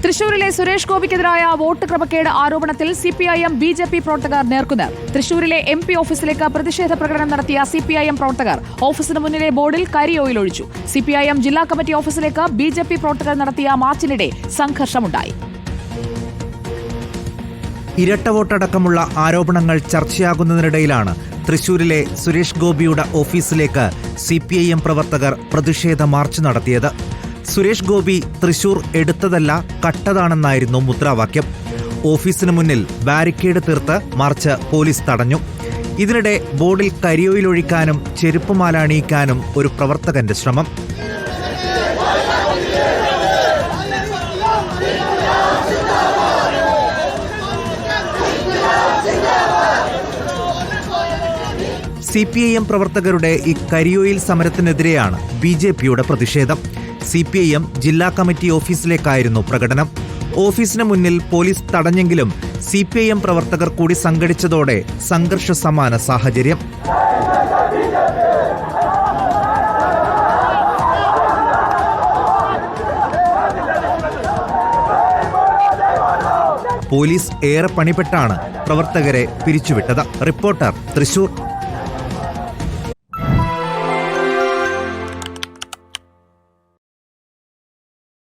തൃശൂരിലെ സുരേഷ് ഗോപിക്കെതിരായ വോട്ട് ക്രമക്കേട് ആരോപണത്തിൽ സിപിഐഎം ബിജെപി പ്രവർത്തകർ നേർക്കുനേർ. തൃശൂരിലെ എംപി ഓഫീസിലേക്ക് പ്രതിഷേധ പ്രകടനം നടത്തിയ സിപിഐഎം പ്രവർത്തകർ ഓഫീസിന് മുന്നിലെ ബോർഡിൽ കരിയോയിൽ ഒഴിച്ചു. സിപിഐഎം ജില്ലാ കമ്മിറ്റി ഓഫീസിലേക്ക് ബിജെപി പ്രവർത്തകർ നടത്തിയ മാർച്ചിനിടെ സംഘർഷമുണ്ടായി. ഇരട്ട വോട്ടടക്കമുള്ള ആരോപണങ്ങൾ ചർച്ചയാകുന്നതിനിടയിലാണ് തൃശൂരിലെ സുരേഷ് ഗോപിയുടെ ഓഫീസിലേക്ക് സിപിഐഎം പ്രവർത്തകർ പ്രതിഷേധ മാർച്ച് നടത്തിയത്. സുരേഷ് ഗോപി തൃശൂർ എടുത്തതല്ല കട്ടതാണെന്നായിരുന്നു മുദ്രാവാക്യം. ഓഫീസിന് മുന്നിൽ ബാരിക്കേഡ് തീർത്ത് മാർച്ച് പോലീസ് തടഞ്ഞു. ഇതിനിടെ ബോർഡിൽ കരിയോയിലൊഴിക്കാനും ചെരുപ്പുമാല അണിയിക്കാനും ഒരു പ്രവർത്തകന്റെ ശ്രമം. സിപിഐഎം പ്രവർത്തകരുടെ ഈ കരിയോയിൽ സമരത്തിനെതിരെയാണ് ബിജെപിയുടെ പ്രതിഷേധം. സിപിഐഎം ജില്ലാ കമ്മിറ്റി ഓഫീസിലേക്കായിരുന്നു പ്രകടനം. ഓഫീസിന് മുന്നിൽ പോലീസ് തടഞ്ഞെങ്കിലും സിപിഐഎം പ്രവർത്തകർ കൂടി സംഘടിച്ചതോടെ സംഘർഷ സമാന സാഹചര്യം. പോലീസ് ഏറെ പണിപ്പെട്ടാണ് പ്രവർത്തകരെ പിരിച്ചുവിട്ടത്. റിപ്പോർട്ടർ, തൃശൂർ.